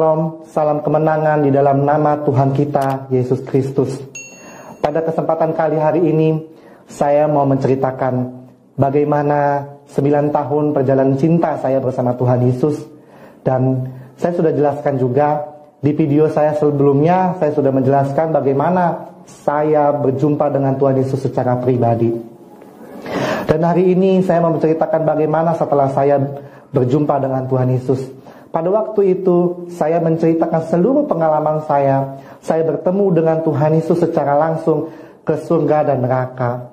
Shalom, salam kemenangan di dalam nama Tuhan kita, Yesus Kristus. Pada kesempatan kali hari ini, saya mau menceritakan bagaimana 9 tahun perjalanan cinta saya bersama Tuhan Yesus. Dan saya sudah jelaskan juga di video saya sebelumnya, saya sudah menjelaskan bagaimana saya berjumpa dengan Tuhan Yesus secara pribadi. Dan hari ini saya mau menceritakan bagaimana setelah saya berjumpa dengan Tuhan Yesus. Pada waktu itu, saya menceritakan seluruh pengalaman saya. Saya bertemu dengan Tuhan Yesus secara langsung ke surga dan neraka.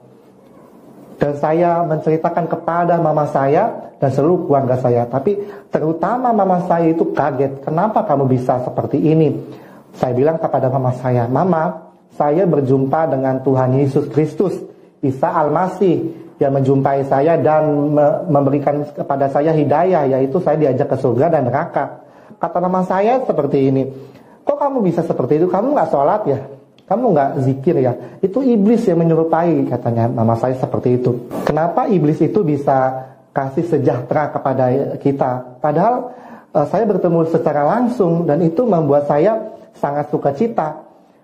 Dan saya menceritakan kepada mama saya dan seluruh keluarga saya. Tapi terutama mama saya itu kaget. Kenapa kamu bisa seperti ini? Saya bilang kepada mama saya, Mama, saya berjumpa dengan Tuhan Yesus Kristus, Isa Al-Masih, yang menjumpai saya dan memberikan kepada saya hidayah, yaitu saya diajak ke surga dan neraka. Kata mama saya seperti ini, kok kamu bisa seperti itu? Kamu gak sholat ya? Kamu gak zikir ya? Itu iblis yang menyerupai, katanya mama saya seperti itu. Kenapa iblis itu bisa kasih sejahtera kepada kita? Padahal saya bertemu secara langsung dan itu membuat saya sangat sukacita.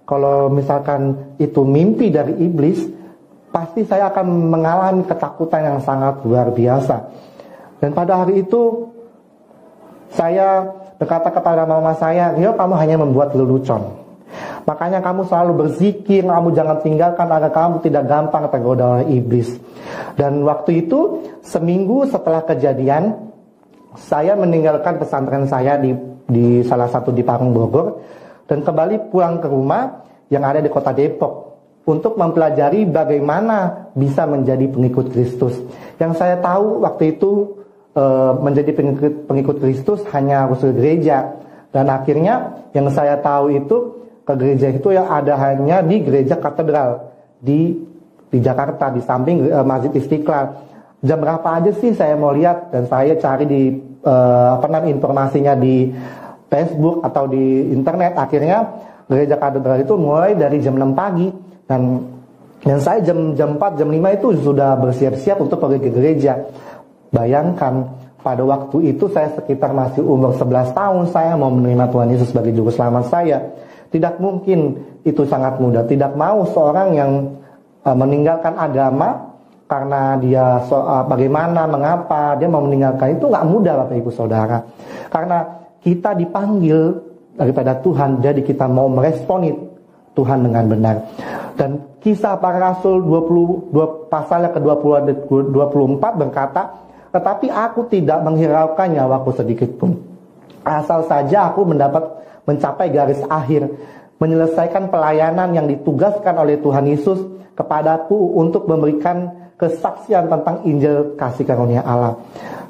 Kalau misalkan itu mimpi dari iblis, pasti saya akan mengalami ketakutan yang sangat luar biasa. Dan pada hari itu saya berkata kepada mama saya, Rio, kamu hanya membuat lelucon. Makanya kamu selalu berzikir, kamu jangan tinggalkan agar kamu tidak gampang tergoda oleh iblis. Dan waktu itu seminggu setelah kejadian, saya meninggalkan pesantren saya di salah satu di Parung Bogor dan kembali pulang ke rumah yang ada di kota Depok untuk mempelajari bagaimana bisa menjadi pengikut Kristus. Yang saya tahu waktu itu menjadi pengikut Kristus hanya harus ke gereja. Dan akhirnya yang saya tahu itu ke gereja itu yang ada hanya di gereja katedral di Jakarta, di samping Masjid Istiqlal. Jam berapa aja sih saya mau lihat, dan saya cari di informasinya di Facebook atau di internet. Akhirnya gereja katedral itu mulai dari jam 6 pagi. Dan saya jam 4, jam 5 itu sudah bersiap-siap untuk pergi ke gereja. Bayangkan, pada waktu itu saya sekitar masih umur 11 tahun, saya mau menerima Tuhan Yesus sebagai juru selamat saya. Tidak mungkin, itu sangat mudah. Tidak mau seorang yang meninggalkan agama karena dia bagaimana, mengapa dia mau meninggalkan, itu gak mudah Bapak Ibu Saudara. Karena kita dipanggil daripada Tuhan, jadi kita mau meresponi Tuhan dengan benar. Dan Kisah Para Rasul 22 pasal ke-24 berkata, tetapi aku tidak menghiraukan nyawaku sedikit pun, asal saja aku mencapai garis akhir, menyelesaikan pelayanan yang ditugaskan oleh Tuhan Yesus kepadaku untuk memberikan kesaksian tentang Injil kasih karunia Allah.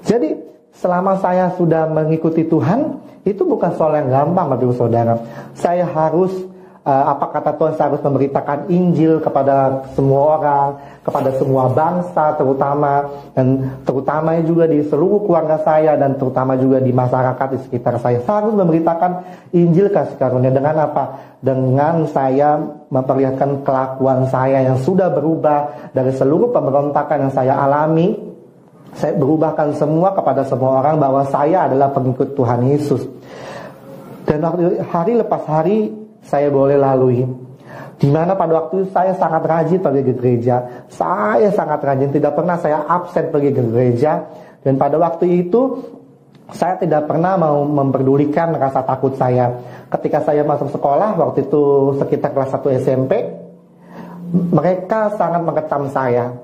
Jadi selama saya sudah mengikuti Tuhan, itu bukan soal yang gampang Bapak Ibu Saudara. Saya harus apa kata Tuhan, saya harus memberitakan Injil kepada semua orang, kepada semua bangsa terutama juga di seluruh keluarga saya, dan terutama juga di masyarakat di sekitar saya. Saya harus memberitakan Injil kasih karunia dengan apa? Dengan saya memperlihatkan kelakuan saya yang sudah berubah dari seluruh pemberontakan yang saya alami. Saya berubahkan semua kepada semua orang bahwa saya adalah pengikut Tuhan Yesus. Dan hari lepas hari saya boleh lalui, dimana pada waktu itu saya sangat rajin pergi ke gereja. Saya sangat rajin, tidak pernah saya absen pergi ke gereja. Dan pada waktu itu saya tidak pernah mau memperdulikan rasa takut saya. Ketika saya masuk sekolah, waktu itu sekitar kelas 1 SMP, mereka sangat mengecam saya.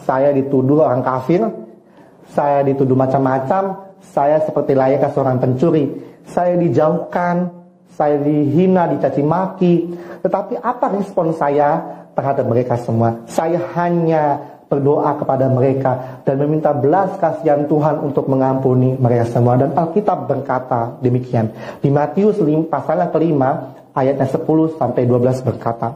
Saya dituduh orang kafir, saya dituduh macam-macam, saya seperti layaknya seorang pencuri. Saya dijauhkan, saya dihina, dicaci maki. Tetapi apa respon saya terhadap mereka semua? Saya hanya berdoa kepada mereka dan meminta belas kasihan Tuhan untuk mengampuni mereka semua. Dan Alkitab berkata demikian. Di Matius pasal yang kelima, ayatnya 10-12 berkata,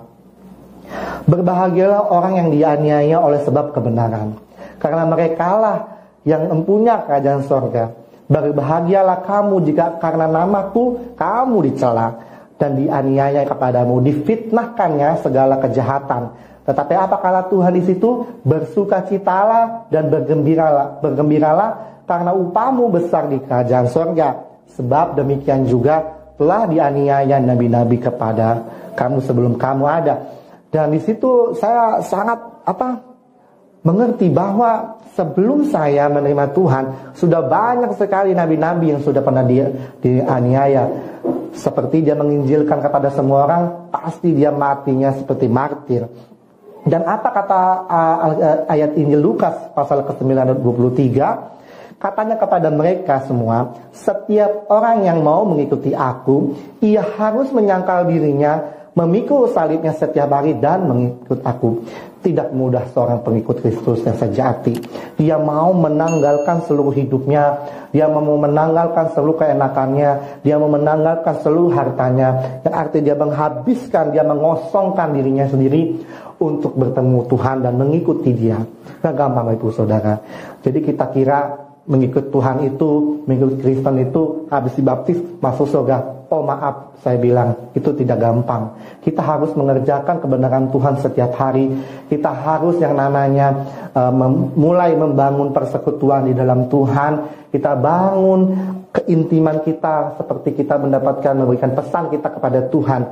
berbahagialah orang yang dianiaya oleh sebab kebenaran, karena merekalah yang mempunyai kerajaan sorga. Berbahagialah kamu jika karena namaku kamu dicela dan dianiaya kepadamu, difitnahkannya segala kejahatan. Tetapi apakala Tuhan di situ, bersukacitalah dan bergembiralah karena upamu besar di kerajaan sorga. Sebab demikian juga telah dianiaya nabi-nabi kepada kamu sebelum kamu ada. Dan di situ saya sangat mengerti bahwa sebelum saya menerima Tuhan, sudah banyak sekali nabi-nabi yang sudah pernah dianiaya. Seperti dia menginjilkan kepada semua orang, pasti dia matinya seperti martir. Dan apa kata ayat Injil Lukas pasal ke-9 ayat 23? Katanya kepada mereka semua, setiap orang yang mau mengikuti aku, ia harus menyangkal dirinya, memikul salibnya setiap hari dan mengikut aku. Tidak mudah seorang pengikut Kristus yang sejati. Dia mau menanggalkan seluruh hidupnya, dia mau menanggalkan seluruh keenakannya, dia mau menanggalkan seluruh hartanya, yang artinya dia menghabiskan, dia mengosongkan dirinya sendiri untuk bertemu Tuhan dan mengikuti dia. Nah, gampang Ibu Saudara. Jadi kita kira mengikut Tuhan itu, mengikut Kristen itu habis dibaptis masuk surga. Oh maaf, saya bilang itu tidak gampang. Kita harus mengerjakan kebenaran Tuhan setiap hari. Kita harus yang namanya mulai membangun persekutuan di dalam Tuhan. Kita bangun keintiman kita seperti kita memberikan pesan kita kepada Tuhan.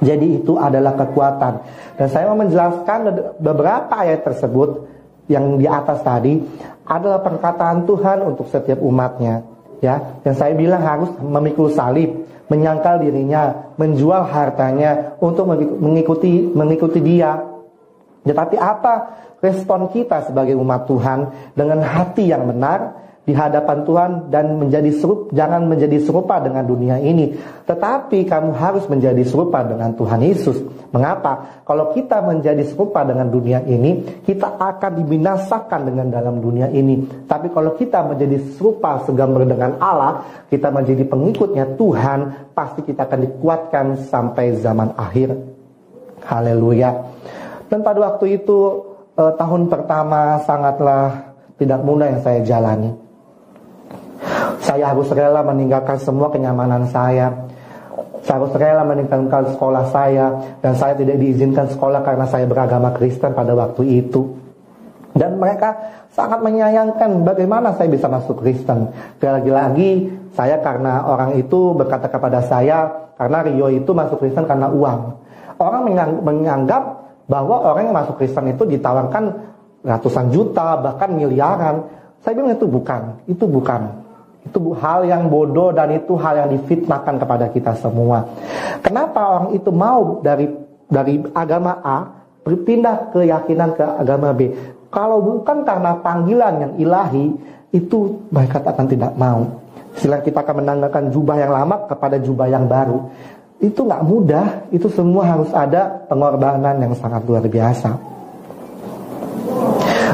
Jadi itu adalah kekuatan. Dan saya mau menjelaskan beberapa ayat tersebut yang di atas tadi adalah perkataan Tuhan untuk setiap umatnya, ya. Dan saya bilang harus memikul salib, menyangkal dirinya, menjual hartanya untuk mengikuti dia. Ya, tapi apa respon kita sebagai umat Tuhan dengan hati yang benar di hadapan Tuhan dan jangan menjadi serupa dengan dunia ini, tetapi kamu harus menjadi serupa dengan Tuhan Yesus. Mengapa? Kalau kita menjadi serupa dengan dunia ini, kita akan dibinasakan dengan dalam dunia ini. Tapi kalau kita menjadi serupa segambar dengan Allah, kita menjadi pengikutnya Tuhan, pasti kita akan dikuatkan sampai zaman akhir. Haleluya. Dan pada waktu itu tahun pertama sangatlah tidak mudah yang saya jalani. Saya harus rela meninggalkan semua kenyamanan saya. Saya harus rela meninggalkan sekolah saya. Dan saya tidak diizinkan sekolah karena saya beragama Kristen pada waktu itu. Dan mereka sangat menyayangkan bagaimana saya bisa masuk Kristen. Lagi-lagi saya karena orang itu berkata kepada saya, karena Rio itu masuk Kristen karena uang. Orang menganggap bahwa orang yang masuk Kristen itu ditawarkan ratusan juta, bahkan miliaran. Saya bilang itu bukan. Itu hal yang bodoh dan itu hal yang difitnahkan kepada kita semua. Kenapa orang itu mau dari agama A berpindah keyakinan ke agama B? Kalau bukan karena panggilan yang ilahi, itu mereka akan tidak mau. Selain kita akan menanggalkan jubah yang lama kepada jubah yang baru. Itu nggak mudah. Itu semua harus ada pengorbanan yang sangat luar biasa.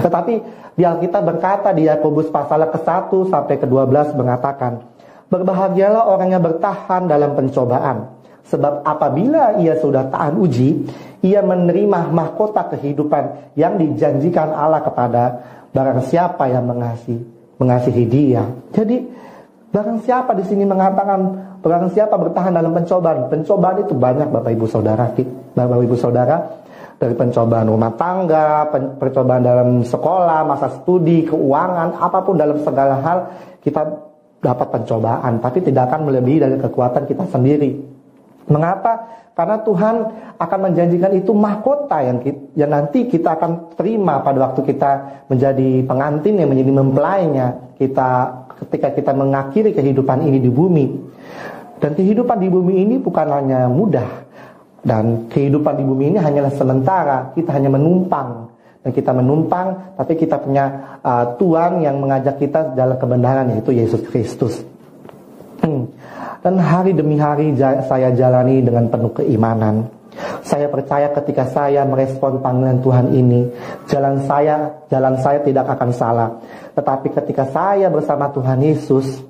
Tetapi di Alkitab berkata di Yakobus pasal ke-1 sampai ke-12 mengatakan, berbahagialah orang yang bertahan dalam pencobaan, sebab apabila ia sudah tahan uji, ia menerima mahkota kehidupan yang dijanjikan Allah kepada barang siapa yang mengasihi dia. Jadi barang siapa di sini mengatakan barang siapa bertahan dalam pencobaan. Pencobaan itu banyak Bapak Ibu Saudara. Dari pencobaan rumah tangga, pencobaan dalam sekolah, masa studi, keuangan, apapun dalam segala hal kita dapat pencobaan, tapi tidak akan melebihi dari kekuatan kita sendiri. Mengapa? Karena Tuhan akan menjanjikan itu mahkota yang nanti kita akan terima pada waktu kita menjadi pengantin yang menjadi mempelainya ketika kita mengakhiri kehidupan ini di bumi. Dan kehidupan di bumi ini bukan hanya mudah. Dan kehidupan di bumi ini hanyalah sementara. Kita hanya menumpang. Dan kita menumpang, tapi kita punya Tuhan yang mengajak kita dalam kebenaran, yaitu Yesus Kristus. Dan hari demi hari saya jalani dengan penuh keimanan. Saya percaya ketika saya merespon panggilan Tuhan ini, jalan saya tidak akan salah. Tetapi ketika saya bersama Tuhan Yesus,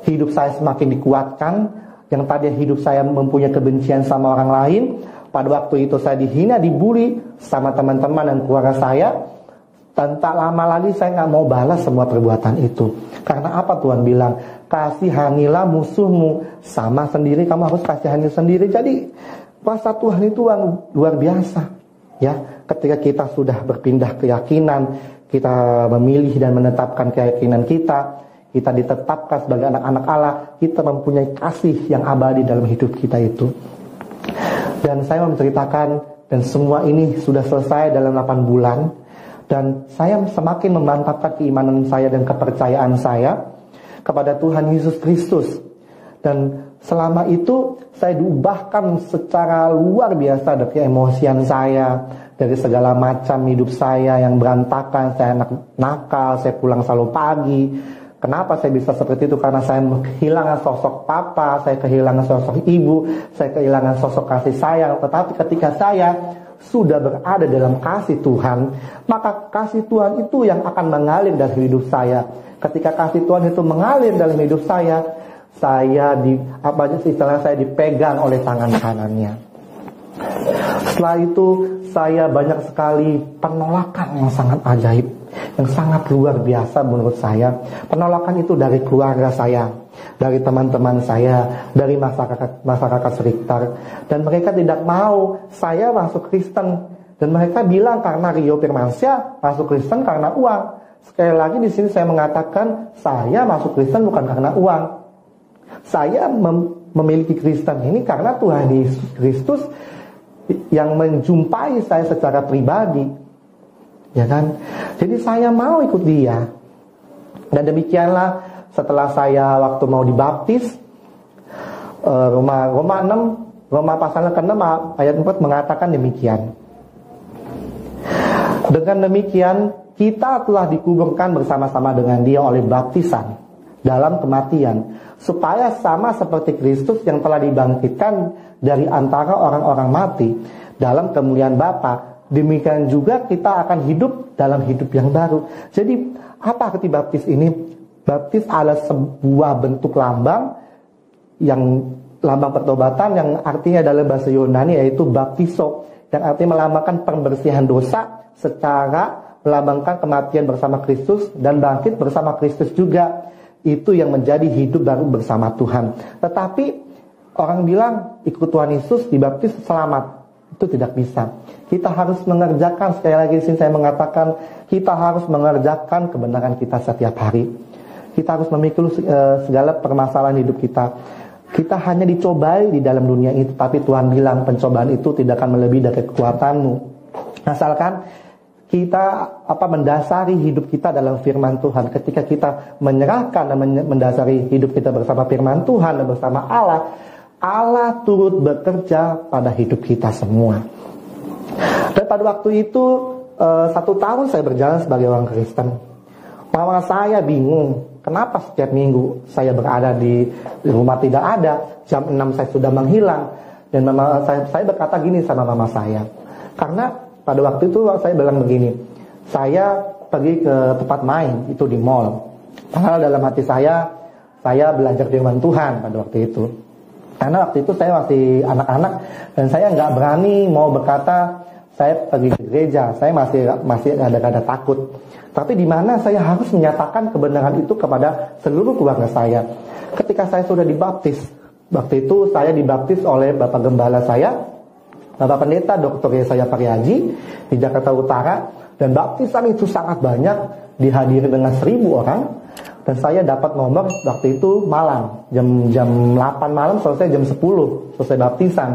hidup saya semakin dikuatkan. Yang tadi hidup saya mempunyai kebencian sama orang lain, pada waktu itu saya dihina, dibully sama teman-teman dan keluarga saya. Dan tak lama lagi saya nggak mau balas semua perbuatan itu. Karena apa Tuhan bilang? Kasihanilah musuhmu, sama sendiri kamu harus kasihani sendiri. Jadi kuasa Tuhan itu luar biasa. Ya, ketika kita sudah berpindah keyakinan, kita memilih dan menetapkan keyakinan kita kita ditetapkan sebagai anak-anak Allah, kita mempunyai kasih yang abadi dalam hidup kita itu. Dan saya mau menceritakan, dan semua ini sudah selesai dalam 8 bulan, dan saya semakin memantapkan keimanan saya dan kepercayaan saya kepada Tuhan Yesus Kristus. Dan selama itu saya diubahkan secara luar biasa dari emosian saya, dari segala macam hidup saya yang berantakan. Saya nakal, saya pulang selalu pagi. Kenapa saya bisa seperti itu? Karena saya kehilangan sosok papa, saya kehilangan sosok ibu, saya kehilangan sosok kasih sayang. Tetapi ketika saya sudah berada dalam kasih Tuhan, maka kasih Tuhan itu yang akan mengalir dari hidup saya. Ketika kasih Tuhan itu mengalir dalam hidup saya dipegang oleh tangan kanannya. Setelah itu saya banyak sekali penolakan yang sangat ajaib, yang sangat luar biasa menurut saya. Penolakan itu dari keluarga saya, dari teman-teman saya, dari masyarakat sekitar, dan mereka tidak mau saya masuk Kristen. Dan mereka bilang karena Rio Firmansyah masuk Kristen karena uang. Sekali lagi di sini saya mengatakan saya masuk Kristen bukan karena uang. Saya memiliki Kristen ini karena Tuhan Yesus Kristus yang menjumpai saya secara pribadi, ya kan? Jadi saya mau ikut dia. Dan demikianlah setelah saya waktu mau dibaptis, Roma pasal ke-6 ayat 4 mengatakan demikian. Dengan demikian kita telah dikuburkan bersama-sama dengan dia oleh baptisan dalam kematian, supaya sama seperti Kristus yang telah dibangkitkan dari antara orang-orang mati dalam kemuliaan Bapa, demikian juga kita akan hidup dalam hidup yang baru. Jadi apa arti baptis ini? Baptis adalah sebuah bentuk lambang, yang lambang pertobatan, yang artinya dalam bahasa Yunani yaitu baptiso, yang artinya melambangkan pembersihan dosa secara melambangkan kematian bersama Kristus dan bangkit bersama Kristus juga. Itu yang menjadi hidup baru bersama Tuhan. Tetapi orang bilang ikut Tuhan Yesus dibaptis selamat. Itu tidak bisa. Kita harus mengerjakan, sekali lagi di sini saya mengatakan, kita harus mengerjakan kebenaran kita setiap hari. Kita harus memikul segala permasalahan hidup kita. Kita hanya dicobai di dalam dunia ini, tapi Tuhan bilang pencobaan itu tidak akan melebihi dari kekuatanmu. Asalkan kita mendasari hidup kita dalam firman Tuhan. Ketika kita menyerahkan dan mendasari hidup kita bersama firman Tuhan dan bersama Allah, Allah turut bekerja pada hidup kita semua. Dan pada waktu itu 1 tahun saya berjalan sebagai orang Kristen. Mama saya bingung, kenapa setiap minggu saya berada di rumah tidak ada, jam 6 saya sudah menghilang. Dan mama saya berkata gini sama mama saya, karena pada waktu itu saya bilang begini, saya pergi ke tempat main, itu di mall. Padahal dalam hati saya belajar firman Tuhan pada waktu itu. Karena waktu itu saya masih anak-anak, dan saya nggak berani mau berkata saya pergi ke gereja. Saya masih ada takut. Tapi di mana saya harus menyatakan kebenaran itu kepada seluruh keluarga saya. Ketika saya sudah dibaptis, waktu itu saya dibaptis oleh Bapak Gembala saya, Bapak Pendeta Dr. Yesaya Pariaji di Jakarta Utara, dan baptisan itu sangat banyak, dihadiri dengan 1000 orang, dan saya dapat nomor waktu itu malam, jam 8 malam selesai, jam 10 selesai baptisan.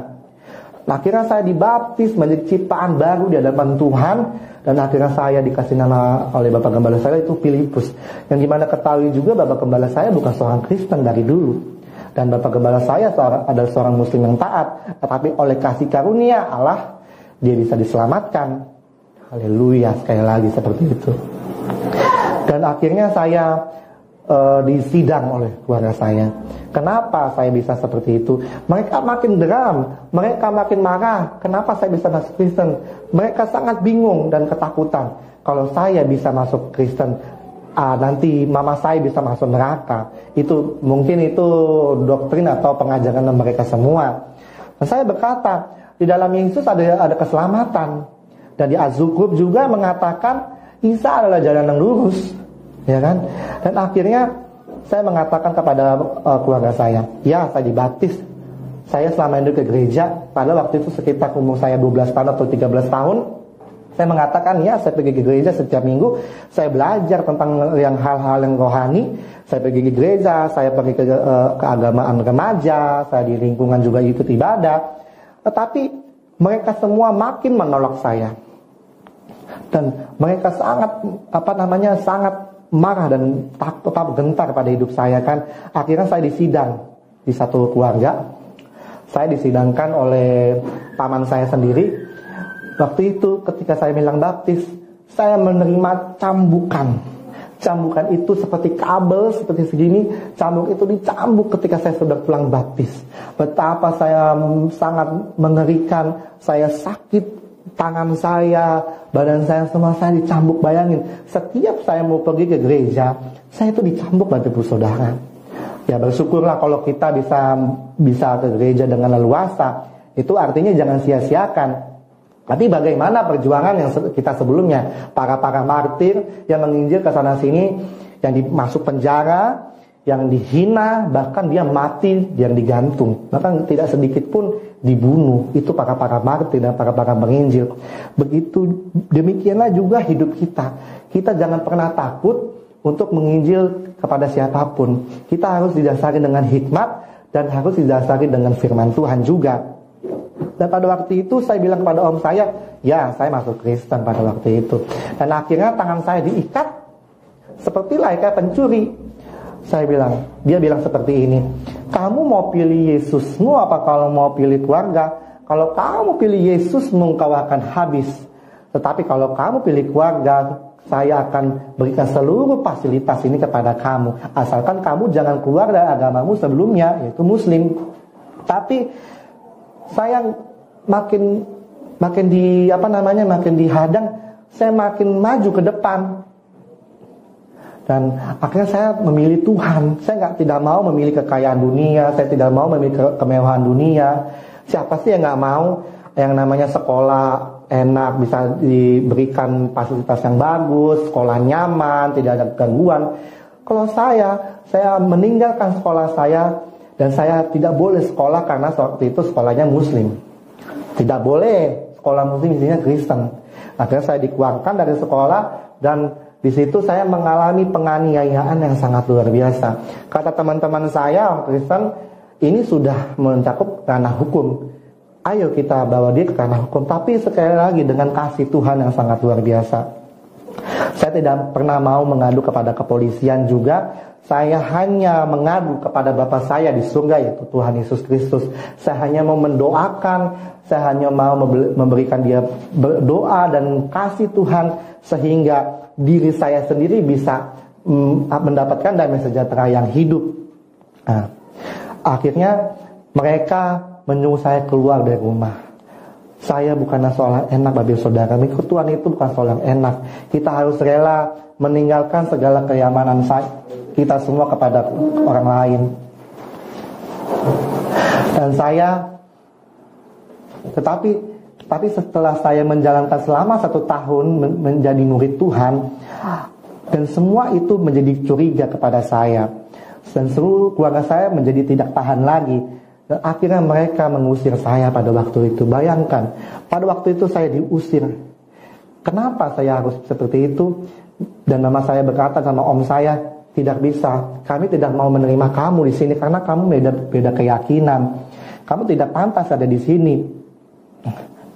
Nah, akhirnya saya dibaptis menjadi ciptaan baru di hadapan Tuhan, dan akhirnya saya dikasih nama oleh Bapak Gembala saya itu Filipus, yang dimana ketahui juga Bapak Gembala saya bukan seorang Kristen dari dulu. Dan Bapak Gembala saya adalah seorang Muslim yang taat, tetapi oleh kasih karunia Allah dia bisa diselamatkan. Haleluya, sekali lagi seperti itu. Dan akhirnya saya disidang oleh keluarga saya. Kenapa saya bisa seperti itu? Mereka makin geram, mereka makin marah. Kenapa saya bisa masuk Kristen? Mereka sangat bingung dan ketakutan. Kalau saya bisa masuk Kristen, nanti mama saya bisa masuk neraka. Itu mungkin itu doktrin atau pengajaran mereka semua. Dan saya berkata, di dalam Yesus ada keselamatan. Dan di Az-Zukhruf juga mengatakan Isa adalah jalan yang lurus, ya kan? Dan akhirnya saya mengatakan kepada keluarga saya, ya saya dibaptis. Saya selama ini ke gereja, pada waktu itu sekitar umur saya 12 tahun atau 13 tahun. Saya mengatakan ya, saya pergi ke gereja setiap minggu, saya belajar tentang yang hal-hal yang rohani. Saya pergi ke gereja, saya pergi ke keagamaan remaja, saya di lingkungan juga ikut ibadah. Tetapi mereka semua makin menolak saya. Dan mereka sangat marah dan tetap gentar pada hidup saya kan. Akhirnya saya disidang di satu keluarga. Saya disidangkan oleh paman saya sendiri. Waktu itu ketika saya bilang baptis, saya menerima cambukan. Cambukan itu seperti kabel, seperti segini. Cambuk itu dicambuk ketika saya sudah pulang baptis. Betapa saya sangat mengerikan. Saya sakit, tangan saya, badan saya semua saya dicambuk. Bayangin, setiap saya mau pergi ke gereja, saya itu dicambuk Bapak Ibu Saudara. Ya bersyukurlah kalau kita bisa ke gereja dengan leluasa. Itu artinya jangan sia-siakan. Tapi bagaimana perjuangan yang kita sebelumnya, para martir yang menginjil ke sana sini, yang masuk penjara, yang dihina, bahkan dia mati, yang digantung, bahkan tidak sedikit pun dibunuh. Itu para martir dan para penginjil. Begitu demikianlah juga hidup kita. Kita jangan pernah takut untuk menginjil kepada siapapun. Kita harus didasari dengan hikmat dan harus didasari dengan firman Tuhan juga. Dan pada waktu itu saya bilang kepada om saya, ya saya masuk Kristen pada waktu itu. Dan akhirnya tangan saya diikat seperti layaknya pencuri. Dia bilang seperti ini, kamu mau pilih Yesusmu apa kalau mau pilih keluarga? Kalau kamu pilih Yesusmu kau akan habis. Tetapi kalau kamu pilih keluarga, saya akan berikan seluruh fasilitas ini kepada kamu. Asalkan kamu jangan keluar dari agamamu sebelumnya, yaitu Muslim. Tapi saya makin dihadang, saya makin maju ke depan. Dan akhirnya saya memilih Tuhan. Saya tidak mau memilih kekayaan dunia, saya tidak mau memilih kemewahan dunia. Siapa sih yang nggak mau yang namanya sekolah enak, bisa diberikan fasilitas yang bagus, sekolah nyaman, tidak ada gangguan. Kalau saya meninggalkan sekolah saya. Dan saya tidak boleh sekolah karena waktu itu sekolahnya Muslim. Tidak boleh sekolah Muslim, isinya Kristen. Akhirnya saya dikeluarkan dari sekolah dan di situ saya mengalami penganiayaan yang sangat luar biasa. Kata teman-teman saya orang Kristen, ini sudah mencakup ranah hukum. Ayo kita bawa dia ke ranah hukum. Tapi sekali lagi dengan kasih Tuhan yang sangat luar biasa. Saya tidak pernah mau mengadu kepada kepolisian juga. Saya hanya mengadu kepada Bapa saya di surga, yaitu Tuhan Yesus Kristus. Saya hanya mau mendoakan, saya hanya mau memberikan dia berdoa dan kasih Tuhan, sehingga diri saya sendiri bisa mendapatkan damai sejahtera yang hidup. Nah, akhirnya mereka menyuruh saya keluar dari rumah. Saya bukanlah seorang enak Bapak Saudara. Mengikut Tuhan itu bukan seorang enak. Kita harus rela meninggalkan segala kenyamanan kita semua kepada orang lain. Dan tapi setelah saya menjalankan selama 1 tahun menjadi murid Tuhan, dan semua itu menjadi curiga kepada saya, dan seluruh keluarga saya menjadi tidak tahan lagi. Dan akhirnya mereka mengusir saya pada waktu itu. Bayangkan, pada waktu itu saya diusir. Kenapa saya harus seperti itu? Dan mama saya berkata sama om saya, tidak bisa, kami tidak mau menerima kamu di sini karena kamu beda keyakinan. Kamu tidak pantas ada di sini.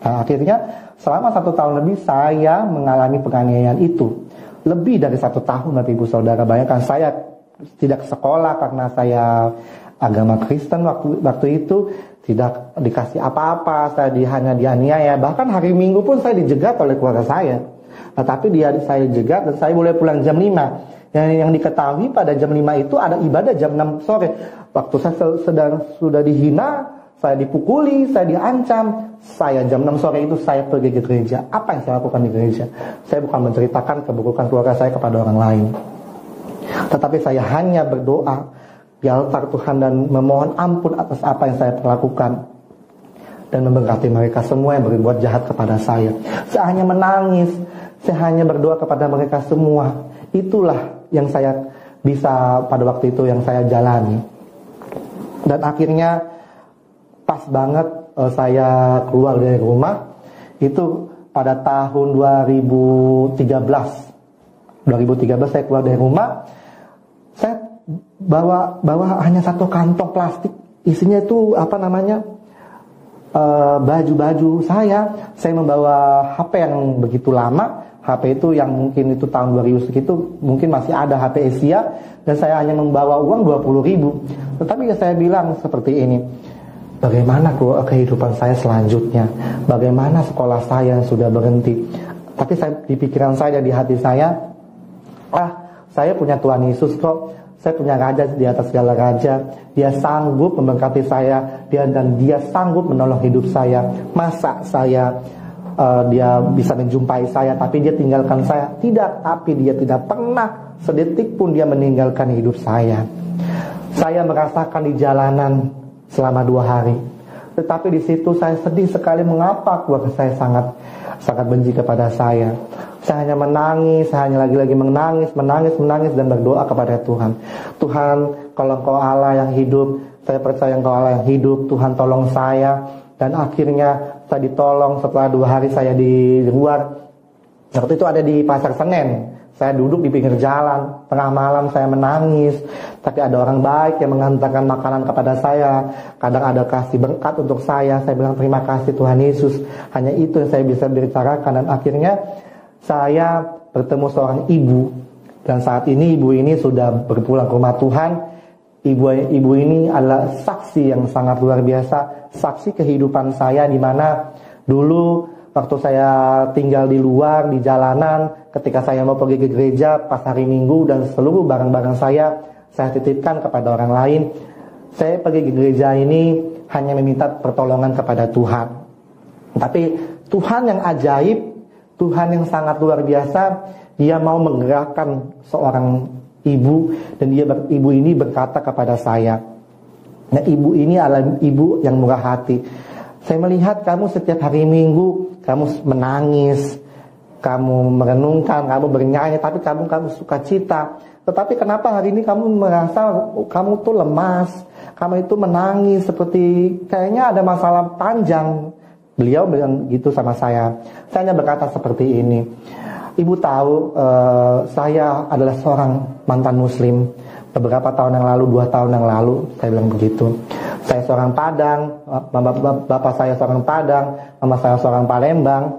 Nah, akhirnya selama 1 tahun lebih saya mengalami penganiayaan itu. Lebih dari 1 tahun Bapak Ibu Saudara. Bayangkan, saya tidak sekolah karena saya agama Kristen waktu itu, tidak dikasih apa-apa, saya hanya dianiaya. Bahkan hari Minggu pun saya dijegat oleh keluarga saya. Tapi saya jegat dan saya boleh pulang jam 5. Yang diketahui pada jam 5 itu ada ibadah jam 6 sore. Waktu saya sudah dihina, saya dipukuli, saya diancam. Saya jam 6 sore itu saya pergi ke gereja. Apa yang saya lakukan di gereja? Saya bukan menceritakan keburukan keluarga saya kepada orang lain. Tetapi saya hanya berdoa di altar Tuhan dan memohon ampun atas apa yang saya lakukan, dan memberkati mereka semua yang berbuat jahat kepada saya. Saya hanya menangis, saya hanya berdoa kepada mereka semua. Itulah yang saya bisa pada waktu itu yang saya jalani. Dan akhirnya pas banget saya keluar dari rumah. Itu pada tahun 2013. 2013 saya keluar dari rumah, saya bawa hanya satu kantong plastik, isinya itu baju-baju saya membawa HP yang begitu lama, HP itu yang mungkin itu tahun 2000 segitu, mungkin masih ada HP Asia, dan saya hanya membawa uang 20.000. Tetapi saya bilang seperti ini, bagaimana kehidupan saya selanjutnya, bagaimana sekolah saya yang sudah berhenti. Tapi di pikiran saya, di hati saya, saya punya Tuhan Yesus kok. Saya punya raja di atas segala raja. Dia sanggup memberkati saya, dan dia sanggup menolong hidup saya. Masa dia bisa menjumpai saya tapi dia tinggalkan saya? Tidak, tapi dia tidak pernah sedetik pun dia meninggalkan hidup saya. Saya merasakan di jalanan selama 2 hari. Tetapi di situ saya sedih sekali, mengapa keluarga saya sangat benci kepada saya. Saya hanya menangis, saya hanya lagi-lagi menangis dan berdoa kepada Tuhan. Tuhan, kalau Engkau Allah yang hidup, saya percaya Engkau Allah yang hidup, Tuhan tolong saya. Dan akhirnya saya ditolong setelah 2 hari saya di luar. Waktu itu ada di Pasar Senen. Saya duduk di pinggir jalan, tengah malam saya menangis. Tapi ada orang baik yang menghantarkan makanan kepada saya. Kadang ada kasih berkat untuk saya. Saya bilang terima kasih Tuhan Yesus. Hanya itu yang saya bisa bicarakan. Dan akhirnya saya bertemu seorang ibu. Dan saat ini ibu ini sudah berpulang ke rumah Tuhan. Ibu ini adalah saksi yang sangat luar biasa. Saksi kehidupan saya, di mana dulu waktu saya tinggal di luar, di jalanan, ketika saya mau pergi ke gereja pas hari Minggu dan seluruh barang-barang saya titipkan kepada orang lain. Saya pergi ke gereja ini hanya meminta pertolongan kepada Tuhan. Tapi Tuhan yang ajaib, Tuhan yang sangat luar biasa, Dia mau menggerakkan seorang ibu, dan ibu ini berkata kepada saya. Nah, ibu ini adalah ibu yang murah hati. Saya melihat kamu setiap hari Minggu, kamu menangis, kamu merenungkan, kamu bernyanyi, tapi kamu suka cita. Tetapi kenapa hari ini kamu merasa kamu tuh lemas, kamu itu menangis seperti kayaknya ada masalah panjang. Beliau bilang gitu sama saya. Saya hanya berkata seperti ini. Ibu tahu saya adalah seorang mantan muslim. Beberapa tahun yang lalu, 2 tahun yang lalu, saya bilang begitu. Saya seorang Padang, bapak saya seorang Padang, mama saya seorang Palembang.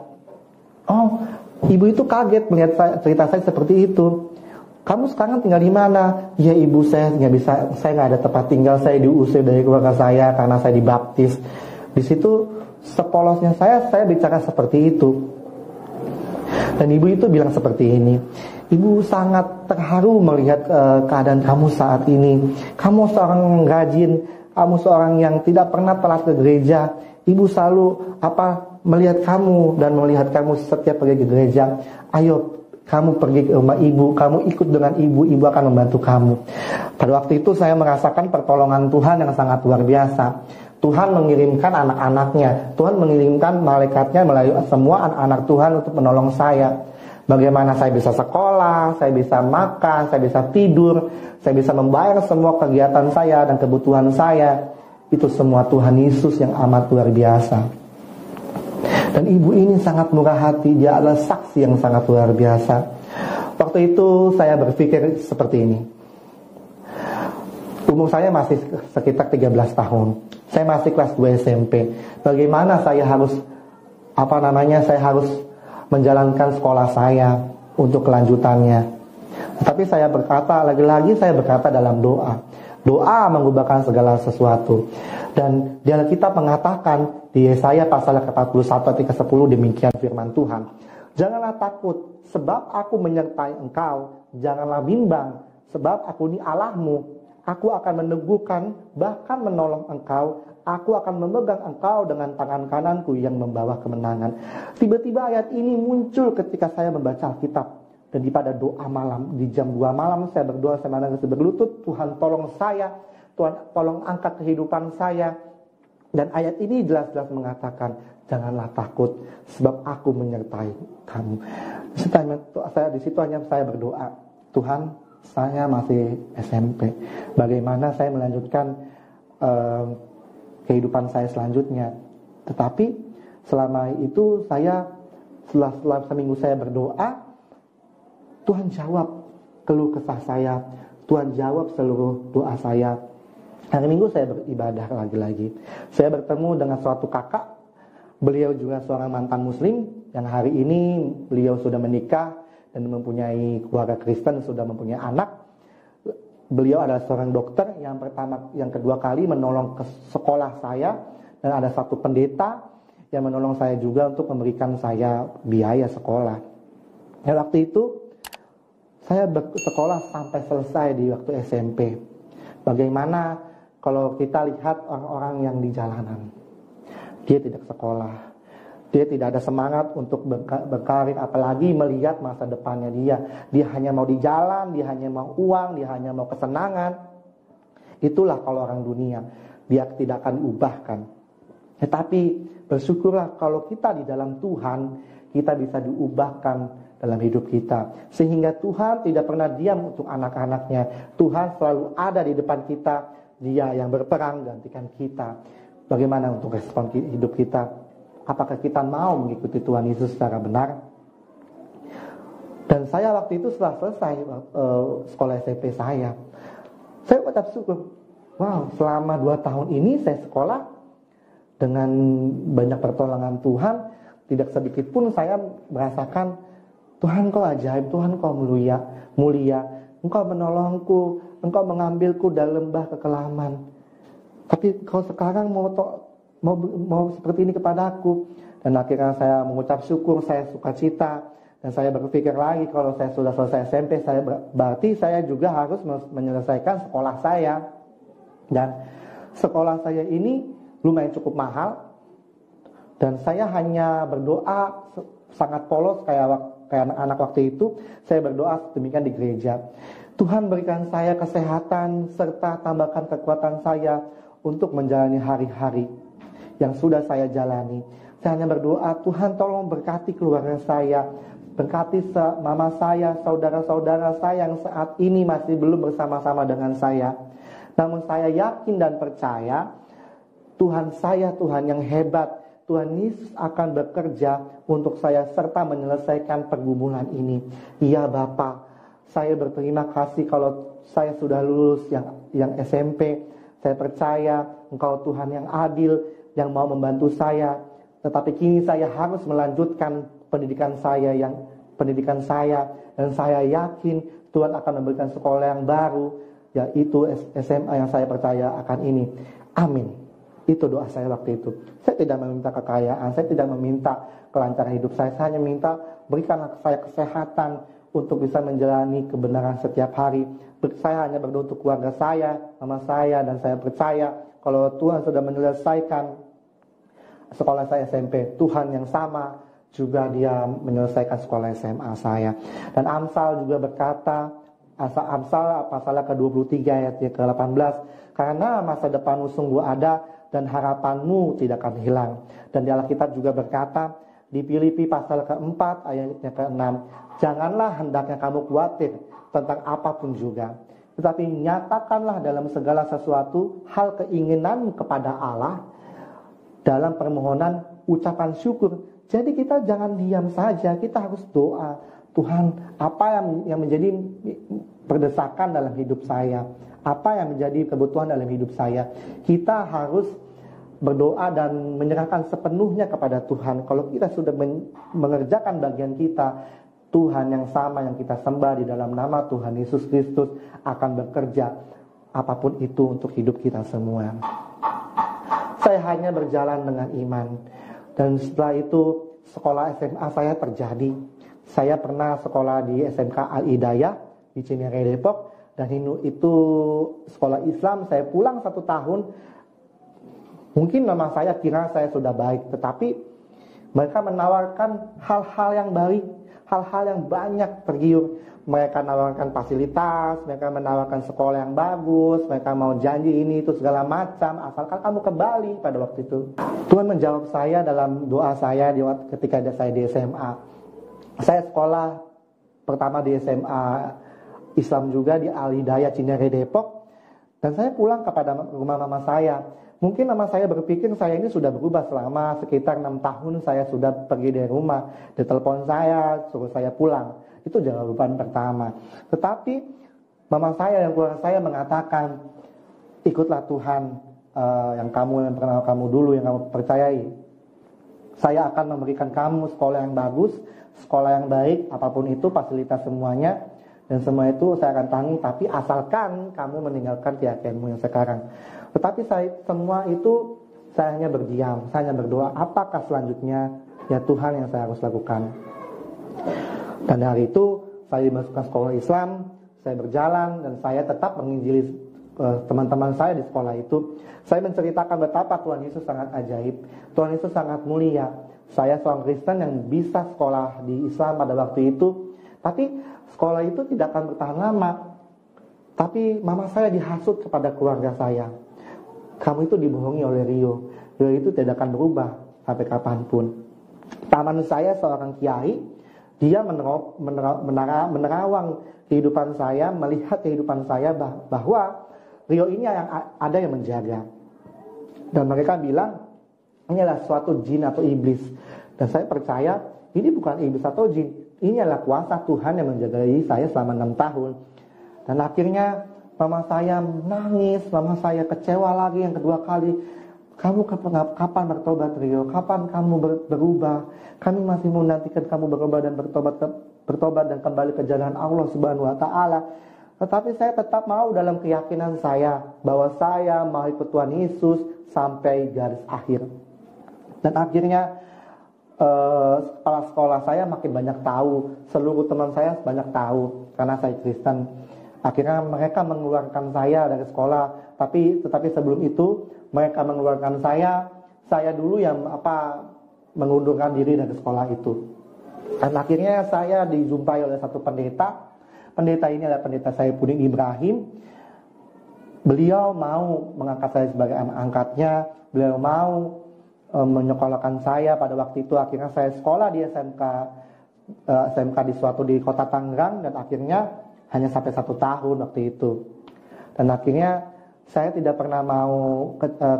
Oh, ibu itu kaget melihat cerita saya seperti itu. Kamu sekarang tinggal di mana? Ya ibu, saya nggak ada tempat tinggal, saya diusir dari keluarga saya karena saya dibaptis. Di situ sepolosnya saya bicara seperti itu. Dan ibu itu bilang seperti ini. Ibu sangat terharu melihat keadaan kamu saat ini. Kamu seorang yang rajin, kamu seorang yang tidak pernah telat ke gereja. Ibu selalu melihat kamu dan melihat kamu setiap pergi ke gereja. Ayo, kamu pergi ke rumah ibu, kamu ikut dengan ibu akan membantu kamu. Pada waktu itu saya merasakan pertolongan Tuhan yang sangat luar biasa. Tuhan mengirimkan anak-anaknya, Tuhan mengirimkan malaikatnya melalui semua anak-anak Tuhan untuk menolong saya. Bagaimana saya bisa sekolah, saya bisa makan, saya bisa tidur, saya bisa membayar semua kegiatan saya dan kebutuhan saya. Itu semua Tuhan Yesus yang amat luar biasa. Dan ibu ini sangat murah hati, dia adalah saksi yang sangat luar biasa. Waktu itu saya berpikir seperti ini. Umur saya masih sekitar 13 tahun. Saya masih kelas 2 SMP. Bagaimana saya harus menjalankan sekolah saya untuk kelanjutannya. Tapi saya berkata, lagi-lagi saya berkata dalam doa. Doa mengubahkan segala sesuatu. Dan di Alkitab mengatakan di Yesaya pasal 41 ayat 10 demikian firman Tuhan. Janganlah takut, sebab aku menyertai engkau. Janganlah bimbang, sebab aku ini Allahmu. Aku akan meneguhkan, bahkan menolong engkau. Aku akan memegang engkau dengan tangan kananku yang membawa kemenangan. Tiba-tiba ayat ini muncul ketika saya membaca Alkitab. Dan pada doa malam, di jam 2 malam saya berdoa, saya menangis berlutut. Tuhan tolong saya, Tuhan tolong angkat kehidupan saya. Dan ayat ini jelas-jelas mengatakan, janganlah takut, sebab aku menyertai kamu. Di situ hanya saya berdoa, Tuhan, saya masih SMP. Bagaimana saya melanjutkan kehidupan saya selanjutnya? Tetapi selama itu saya setelah seminggu saya berdoa, Tuhan jawab keluh kesah saya, Tuhan jawab seluruh doa saya. Hari Minggu saya beribadah lagi-lagi. Saya bertemu dengan suatu kakak, beliau juga seorang mantan muslim, yang hari ini beliau sudah menikah dan mempunyai keluarga Kristen, sudah mempunyai anak. Beliau adalah seorang dokter yang kedua kali menolong ke sekolah saya, dan ada satu pendeta yang menolong saya juga untuk memberikan saya biaya sekolah. Dan waktu itu saya bersekolah sampai selesai di waktu SMP. Bagaimana kalau kita lihat orang-orang yang di jalanan, dia tidak sekolah, dia tidak ada semangat untuk berkarir, apalagi melihat masa depannya dia hanya mau di jalan, dia hanya mau uang, dia hanya mau kesenangan. Itulah kalau orang dunia, dia tidak akan diubahkan. Tetapi bersyukurlah kalau kita di dalam Tuhan, kita bisa diubahkan dalam hidup kita, sehingga Tuhan tidak pernah diam untuk anak-anaknya. Tuhan selalu ada di depan kita, Dia yang berperang gantikan kita. Bagaimana untuk respon hidup kita? Apakah kita mau mengikuti Tuhan Yesus secara benar? Dan saya waktu itu setelah selesai sekolah SMP saya ucap syukur. Wow, selama 2 tahun ini saya sekolah dengan banyak pertolongan Tuhan. Tidak sedikit pun saya merasakan, Tuhan kau ajaib, Tuhan kau mulia, Engkau menolongku, Engkau mengambilku dari lembah kekelaman. Tapi kau sekarang mau seperti ini kepadaku. Dan akhirnya saya mengucap syukur, saya sukacita. Dan saya berpikir lagi, kalau saya sudah selesai SMP, berarti saya juga harus menyelesaikan sekolah saya. Dan sekolah saya ini lumayan cukup mahal. Dan saya hanya berdoa sangat polos kayak anak-anak waktu itu. Saya berdoa demikian di gereja. Tuhan berikan saya kesehatan serta tambahkan kekuatan saya untuk menjalani hari-hari yang sudah saya jalani. Saya hanya berdoa, Tuhan tolong berkati keluarga saya, berkati mama saya, saudara-saudara saya yang saat ini masih belum bersama-sama dengan saya. Namun saya yakin dan percaya Tuhan saya Tuhan yang hebat. Tuhan Yesus akan bekerja untuk saya serta menyelesaikan pergumulan ini. Iya Bapa, saya berterima kasih kalau saya sudah lulus yang SMP. Saya percaya Engkau Tuhan yang adil, yang mau membantu saya. Tetapi kini saya harus melanjutkan pendidikan saya. Dan saya yakin Tuhan akan memberikan sekolah yang baru, yaitu SMA yang saya percaya akan ini. Amin. Itu doa saya waktu itu. Saya tidak meminta kekayaan, saya tidak meminta kelancaran hidup saya hanya minta berikanlah saya kesehatan untuk bisa menjalani kebenaran setiap hari. Saya hanya berdoa untuk keluarga saya, mama saya, dan saya percaya kalau Tuhan sudah menyelesaikan sekolah saya SMP, Tuhan yang sama juga Dia menyelesaikan sekolah SMA saya. Dan Amsal juga berkata, Amsal pasal ke-23 ayat ke-18, karena masa depanmu sungguh ada dan harapanmu tidak akan hilang. Dan di Alkitab juga berkata di Filipi pasal ke-4 ayatnya ke-6, janganlah hendaknya kamu khawatir tentang apapun juga, tetapi nyatakanlah dalam segala sesuatu hal keinginanmu kepada Allah dalam permohonan ucapan syukur. Jadi kita jangan diam saja, kita harus doa. Tuhan, apa yang menjadi perdesakan dalam hidup saya? Apa yang menjadi kebutuhan dalam hidup saya? Kita harus berdoa dan menyerahkan sepenuhnya kepada Tuhan. Kalau kita sudah mengerjakan bagian kita, Tuhan yang sama yang kita sembah di dalam nama Tuhan Yesus Kristus akan bekerja apapun itu untuk hidup kita semua. Saya hanya berjalan dengan iman. Dan setelah itu sekolah SMA saya terjadi. Saya pernah sekolah di SMK Al-Hidayah di Cinere Depok. Dan itu sekolah Islam. Saya pulang 1 tahun. Mungkin memang saya kira saya sudah baik. Tetapi mereka menawarkan hal-hal yang baik, hal-hal yang banyak tergiur. Mereka menawarkan fasilitas, mereka menawarkan sekolah yang bagus, mereka mau janji ini itu segala macam, asalkan kamu ke Bali pada waktu itu. Tuhan menjawab saya dalam doa saya ketika saya di SMA. Saya sekolah pertama di SMA Islam juga di Al-Hidayah Cinere Depok. Dan saya pulang kepada rumah mama saya. Mungkin mama saya berpikir saya ini sudah berubah selama sekitar 6 tahun saya sudah pergi dari rumah. Ditelepon saya, suruh saya pulang. Itu jawaban pertama. Tetapi mama saya dan keluarga saya mengatakan, ikutlah Tuhan yang pernah kamu dulu, yang kamu percayai. Saya akan memberikan kamu sekolah yang bagus, sekolah yang baik, apapun itu, fasilitas semuanya. Dan semua itu saya akan tanggung, tapi asalkan kamu meninggalkan keyakinanmu yang sekarang. Tetapi semua itu saya hanya berdiam, saya hanya berdoa, apakah selanjutnya ya Tuhan yang saya harus lakukan. Dan hari itu saya dimasukkan sekolah Islam, saya berjalan dan saya tetap menginjili teman-teman saya di sekolah itu. Saya menceritakan betapa Tuhan Yesus sangat ajaib, Tuhan Yesus sangat mulia. Saya seorang Kristen yang bisa sekolah di Islam pada waktu itu, tapi sekolah itu tidak akan bertahan lama. Tapi mama saya dihasut kepada keluarga saya. Kamu itu dibohongi oleh Rio. Rio itu tidak akan berubah sampai kapanpun. Paman saya seorang kiai, dia menerawang kehidupan saya, melihat kehidupan saya bahwa Rio ini yang ada yang menjaga. Dan mereka bilang, ini adalah suatu jin atau iblis. Dan saya percaya, ini bukan iblis atau jin. Ini adalah kuasa Tuhan yang menjagai saya selama 6 tahun. Dan akhirnya mama saya nangis, mama saya kecewa lagi yang kedua kali. Kamu kapan bertobat Rio? Kapan kamu berubah? Kami masih menantikan kamu berubah dan bertobat dan kembali ke jalan Allah Subhanahu wa taala. Tetapi saya tetap mau dalam keyakinan saya bahwa saya mau ikut Tuhan Yesus sampai garis akhir. Dan akhirnya kepala sekolah saya makin banyak tahu, seluruh teman saya banyak tahu karena saya Kristen. Akhirnya mereka mengeluarkan saya dari sekolah, tetapi sebelum itu mereka mengeluarkan saya dulu yang mengundurkan diri dari sekolah itu. Dan akhirnya saya dijumpai oleh satu pendeta. Pendeta ini adalah pendeta Saifuddin Ibrahim. Beliau mau mengangkat saya sebagai anak angkatnya. Beliau mau menyekolahkan saya pada waktu itu. Akhirnya saya sekolah di SMK di kota Tangerang, dan akhirnya hanya sampai 1 tahun waktu itu. Dan akhirnya saya tidak pernah mau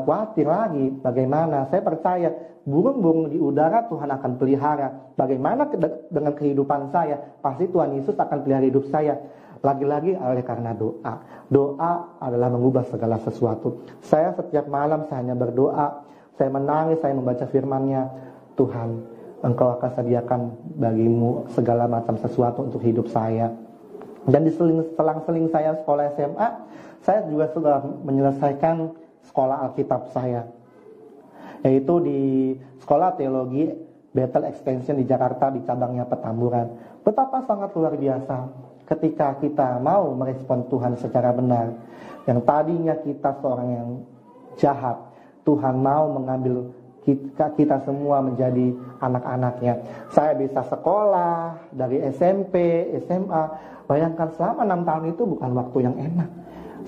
khawatir lagi. Bagaimana? Saya percaya burung-burung di udara Tuhan akan pelihara. Bagaimana dengan kehidupan saya? Pasti Tuhan Yesus akan pelihara hidup saya. Lagi-lagi oleh karena doa. Doa adalah mengubah segala sesuatu. Saya setiap malam saya hanya berdoa. Saya menangis, saya membaca firman-Nya. Tuhan, Engkau akan sediakan bagimu segala macam sesuatu untuk hidup saya. Dan di selang-seling saya sekolah SMA, saya juga sudah menyelesaikan sekolah Alkitab saya, yaitu di Sekolah Teologi Bethel Extension di Jakarta di cabangnya Petamburan. Betapa sangat luar biasa ketika kita mau merespon Tuhan secara benar. Yang tadinya kita seorang yang jahat, Tuhan mau mengambil kita semua menjadi anak-anaknya. Saya bisa sekolah dari SMP, SMA. Bayangkan selama 6 tahun itu bukan waktu yang enak.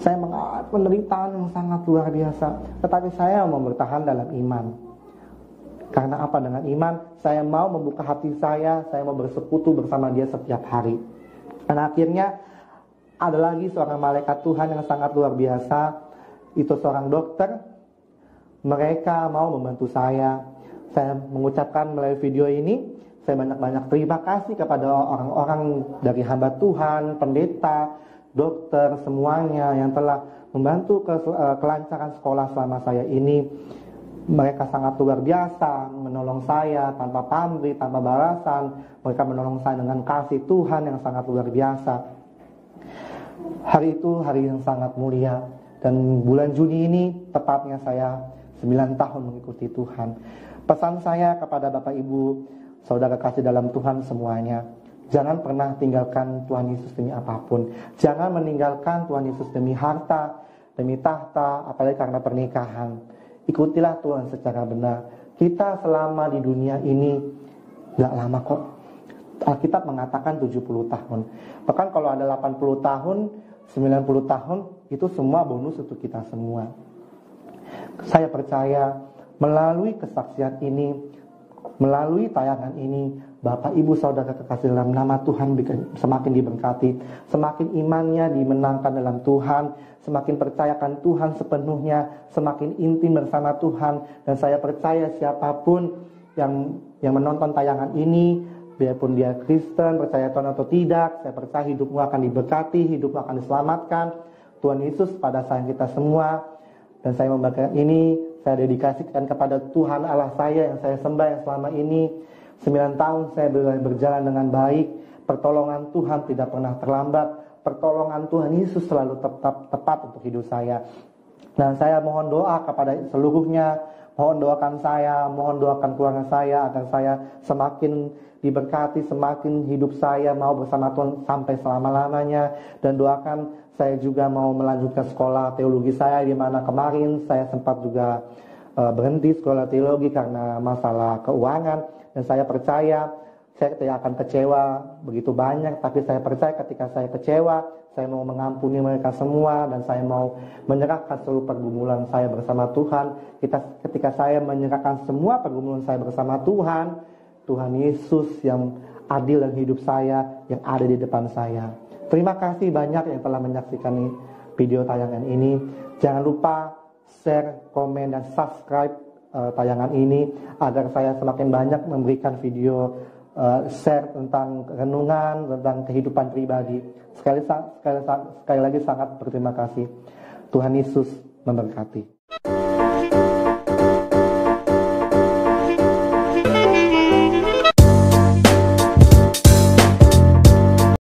Saya mengalami penderitaan yang sangat luar biasa. Tetapi saya mau bertahan dalam iman. Karena apa? Dengan iman, saya mau membuka hati saya mau bersekutu bersama Dia setiap hari. Dan akhirnya ada lagi seorang malaikat Tuhan yang sangat luar biasa. Itu seorang dokter. Mereka mau membantu saya. Saya mengucapkan melalui video ini, saya banyak-banyak terima kasih kepada orang-orang dari hamba Tuhan, pendeta, dokter, semuanya yang telah membantu kelancaran sekolah selama saya ini. Mereka sangat luar biasa, menolong saya tanpa pamrih, tanpa balasan. Mereka menolong saya dengan kasih Tuhan yang sangat luar biasa. Hari itu hari yang sangat mulia. Dan bulan Juni ini tepatnya saya 9 tahun mengikuti Tuhan. Pesan saya kepada Bapak Ibu, saudara kasih dalam Tuhan semuanya, jangan pernah tinggalkan Tuhan Yesus demi apapun. Jangan meninggalkan Tuhan Yesus demi harta, demi tahta, apalagi karena pernikahan. Ikutilah Tuhan secara benar. Kita selama di dunia ini gak lama kok. Alkitab mengatakan 70 tahun. Bahkan kalau ada 80 tahun, 90 tahun, itu semua bonus untuk kita semua. Saya percaya melalui kesaksian ini, melalui tayangan ini, Bapak, Ibu, Saudara kekasih dalam nama Tuhan semakin diberkati, semakin imannya dimenangkan dalam Tuhan, semakin percayakan Tuhan sepenuhnya, semakin intim bersama Tuhan. Dan saya percaya siapapun yang menonton tayangan ini, biarpun dia Kristen, percaya Tuhan atau tidak, saya percaya hidupmu akan diberkati, hidupmu akan diselamatkan. Tuhan Yesus pada sayang kita semua. Dan saya membagikan ini, saya dedikasikan kepada Tuhan Allah saya yang saya sembah yang selama ini 9 tahun saya berjalan dengan baik. Pertolongan Tuhan tidak pernah terlambat. Pertolongan Tuhan Yesus selalu tepat untuk hidup saya. Dan saya mohon doa kepada seluruhnya. Mohon doakan saya, mohon doakan keluarga saya agar saya semakin diberkati, semakin hidup saya mau bersama Tuhan sampai selama-lamanya. Dan doakan saya juga mau melanjutkan sekolah teologi saya, di mana kemarin saya sempat juga berhenti sekolah teologi karena masalah keuangan. Dan saya percaya saya tidak akan kecewa begitu banyak, tapi saya percaya ketika saya kecewa, saya mau mengampuni mereka semua dan saya mau menyerahkan seluruh pergumulan saya bersama Tuhan. Ketika saya menyerahkan semua pergumulan saya bersama Tuhan, Tuhan Yesus yang adil dan hidup saya yang ada di depan saya. Terima kasih banyak yang telah menyaksikan video tayangan ini. Jangan lupa share, komen, dan subscribe tayangan ini agar saya semakin banyak memberikan video share tentang renungan, tentang kehidupan pribadi. Sekali lagi sangat berterima kasih. Tuhan Yesus memberkati.